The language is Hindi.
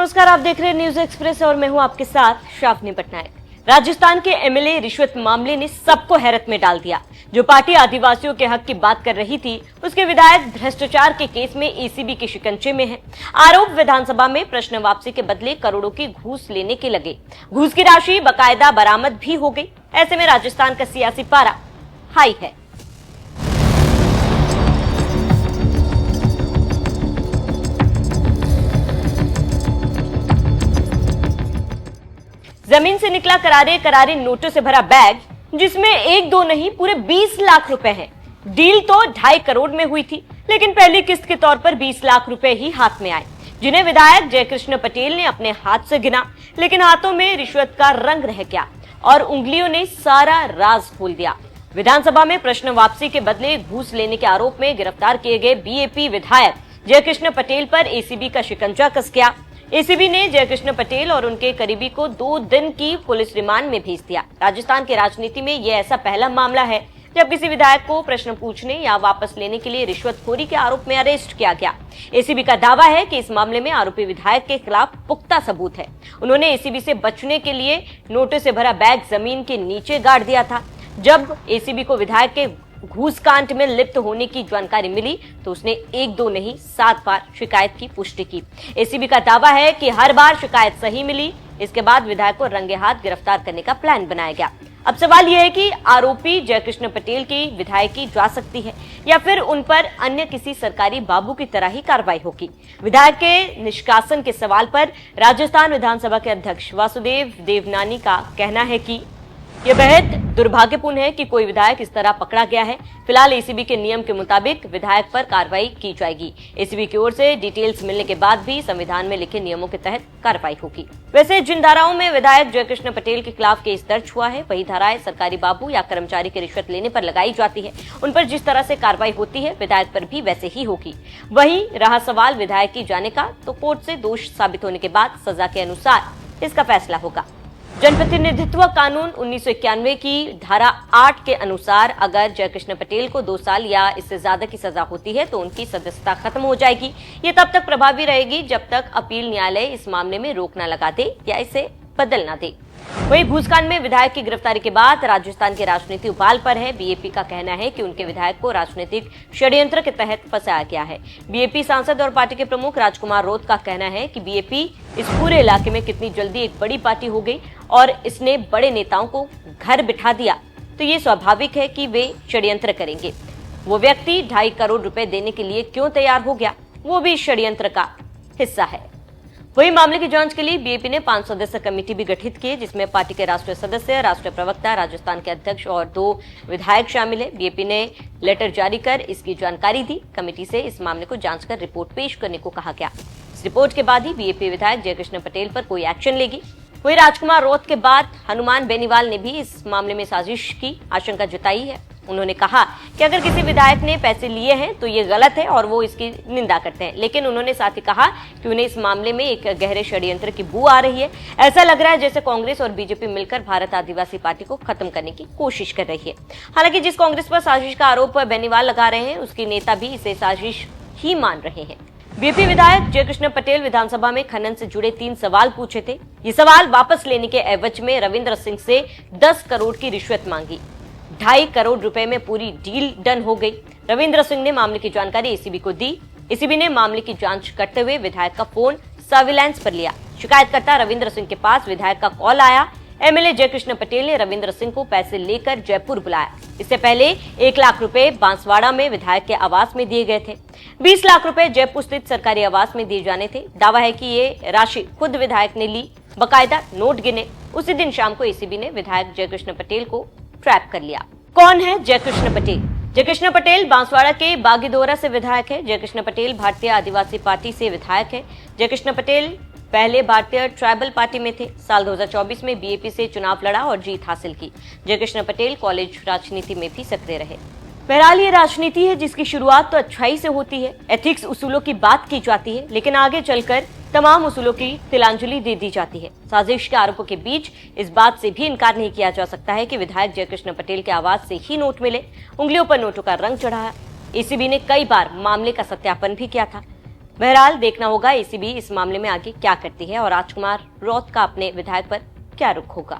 नमस्कार, आप देख रहे हैं न्यूज एक्सप्रेस और मैं हूं आपके साथ शाफनी पटनायक। राजस्थान के एमएलए रिश्वत मामले ने सबको हैरत में डाल दिया। जो पार्टी आदिवासियों के हक की बात कर रही थी, उसके विधायक भ्रष्टाचार के केस में एसीबी के शिकंजे में है। आरोप विधानसभा में प्रश्न वापसी के बदले करोड़ों की घूस लेने के लगे। घूस की राशि बाकायदा बरामद भी हो गई। ऐसे में राजस्थान का सियासी पारा हाई है। जमीन से निकला करारे करारे नोटों से भरा बैग, जिसमें एक दो नहीं पूरे 20 लाख रुपए हैं। डील तो 2.5 करोड़ में हुई थी, लेकिन पहली किस्त के तौर पर 20 लाख रुपए ही हाथ में आए, जिन्हें विधायक जयकृष्ण पटेल ने अपने हाथ से गिना। लेकिन हाथों में रिश्वत का रंग रह गया और उंगलियों ने सारा राज खोल दिया। विधानसभा में प्रश्न वापसी के बदले घूस लेने के आरोप में गिरफ्तार किए गए बीएपी विधायक जयकृष्ण पटेल पर एसीबी का शिकंजा कस गया। एसीबी ने जयकृष्ण पटेल और उनके करीबी को 2 दिन की पुलिस रिमांड में भेज दिया। राजस्थान की राजनीति में यह ऐसा पहला मामला है जब किसी विधायक को प्रश्न पूछने या वापस लेने के लिए रिश्वतखोरी के आरोप में अरेस्ट किया गया। एसीबी का दावा है कि इस मामले में आरोपी विधायक के खिलाफ पुख्ता सबूत है। उन्होंने एसीबी से बचने के लिए नोटों से भरा बैग जमीन के नीचे गाड़ दिया था। जब एसीबी को विधायक के घूस कांड में लिप्त होने की जानकारी मिली तो उसने 1-2 नहीं 7 बार शिकायत की पुष्टि की। एसीबी का दावा है कि हर बार शिकायत सही मिली। इसके बाद विधायक को रंगे हाथ गिरफ्तार करने का प्लान बनाया गया। अब सवाल यह है कि आरोपी जयकृष्ण पटेल की विधायकी जा सकती है या फिर उन पर अन्य किसी सरकारी बाबू की तरह ही कार्रवाई होगी। विधायक के निष्कासन के सवाल पर राजस्थान विधानसभा के अध्यक्ष वासुदेव देवनानी का कहना है कि यह बेहद दुर्भाग्यपूर्ण है कि कोई विधायक इस तरह पकड़ा गया है। फिलहाल एसीबी के नियम के मुताबिक विधायक पर कार्रवाई की जाएगी। एसीबी की ओर से डिटेल्स मिलने के बाद भी संविधान में लिखे नियमों के तहत कार्रवाई होगी। वैसे जिन धाराओं में विधायक जयकृष्ण पटेल के खिलाफ केस दर्ज हुआ है, वही धाराएं सरकारी बाबू या कर्मचारी की रिश्वत लेने पर लगाई जाती है। उन पर जिस तरह से कार्रवाई होती है, विधायक पर भी वैसे ही होगी। वहीं रहा सवाल विधायक की जाने का, तो कोर्ट से दोष साबित होने के बाद सजा के अनुसार इसका फैसला होगा। जनप्रतिनिधित्व कानून 1991 की धारा 8 के अनुसार अगर जयकृष्ण पटेल को 2 साल या इससे ज्यादा की सजा होती है तो उनकी सदस्यता खत्म हो जाएगी। ये तब तक प्रभावी रहेगी जब तक अपील न्यायालय इस मामले में रोक न लगा दे या इसे बदल न दे। वहीं घूसकांड में विधायक की गिरफ्तारी के बाद राजस्थान की राजनीति उबाल पर है। बीएपी का कहना है कि उनके विधायक को राजनीतिक षड्यंत्र के तहत फंसाया गया है। बीएपी सांसद और पार्टी के प्रमुख राजकुमार रोत का कहना है कि बीएपी इस पूरे इलाके में कितनी जल्दी एक बड़ी पार्टी हो गई और इसने बड़े नेताओं को घर बिठा दिया, तो ये स्वाभाविक है कि वे षड्यंत्र करेंगे। वो व्यक्ति 2.5 करोड़ रुपए देने के लिए क्यों तैयार हो गया, वो भी षड्यंत्र का हिस्सा है। वही मामले की जांच के लिए बीएपी ने 5 सदस्य कमेटी भी गठित की है, जिसमें पार्टी के राष्ट्रीय सदस्य, राष्ट्रीय प्रवक्ता, राजस्थान के अध्यक्ष और 2 विधायक शामिल है। बीएपी ने लेटर जारी कर इसकी जानकारी दी। कमेटी से इस मामले को जांचकर रिपोर्ट पेश करने को कहा गया। इस रिपोर्ट के बाद ही बीएपी विधायक जयकृष्ण पटेल पर कोई एक्शन लेगी। वही राजकुमार रोत के बाद हनुमान बेनीवाल ने भी इस मामले में साजिश की आशंका जताई है। उन्होंने कहा कि अगर किसी विधायक ने पैसे लिए हैं तो ये गलत है और वो इसकी निंदा करते हैं, लेकिन उन्होंने साथ ही कहा कि उन्हें इस मामले में एक गहरे षड्यंत्र की बू आ रही है। ऐसा लग रहा है जैसे कांग्रेस और बीजेपी मिलकर भारत आदिवासी पार्टी को खत्म करने की कोशिश कर रही है। हालांकि जिस कांग्रेस पर साजिश का आरोप बेनीवाल लगा रहे हैं, उसके नेता भी इसे साजिश ही मान रहे हैं। बीएपी विधायक जयकृष्ण पटेल विधानसभा में खनन से जुड़े 3 सवाल पूछे थे। ये सवाल वापस लेने के एवज में रविंद्र सिंह से 10 करोड़ की रिश्वत मांगी। 2.5 करोड़ रुपए में पूरी डील डन हो गई। रविंद्र सिंह ने मामले की जानकारी एसीबी को दी। एसीबी ने मामले की जांच करते हुए विधायक का फोन सर्विलांस पर लिया। शिकायतकर्ता रविंद्र सिंह के पास विधायक का कॉल आया। एमएलए जयकृष्ण पटेल ने रविंद्र सिंह को पैसे लेकर जयपुर बुलाया। इससे पहले 1 लाख रुपए बांसवाड़ा में विधायक के आवास में दिए गए थे। 20 लाख रुपए जयपुर स्थित सरकारी आवास में दिए जाने थे। दावा है कि ये राशि खुद विधायक ने ली, बाकायदा नोट गिने। उसी दिन शाम को एसीबी ने विधायक जयकृष्ण पटेल को ट्रैप कर लिया। कौन है जयकृष्ण पटेल? जयकृष्ण पटेल बांसवाड़ा के बागीदोरा से विधायक है। जयकृष्ण पटेल भारतीय आदिवासी पार्टी से विधायक है। जयकृष्ण पटेल पहले भारतीय ट्राइबल पार्टी में थे। साल 2024 में बीएपी से चुनाव लड़ा और जीत हासिल की। जयकृष्ण पटेल कॉलेज राजनीति में भी सक्रिय रहे। बहरहाल ये राजनीति है जिसकी शुरुआत तो अच्छाई से होती है, एथिक्स उसूलों की बात की जाती है, लेकिन आगे चलकर तमाम उसूलों की तिलांजलि दे दी जाती है। साजिश के आरोपों के बीच इस बात से भी इनकार नहीं किया जा सकता है कि विधायक जयकृष्ण पटेल के आवास से ही नोट मिले। उंगलियों पर नोटों का रंग चढ़ा है। एसीबी ने कई बार मामले का सत्यापन भी किया था। बहरहाल देखना होगा एसीबी इस मामले में आगे क्या करती है और राजकुमार रौत का अपने विधायक पर क्या रुख होगा।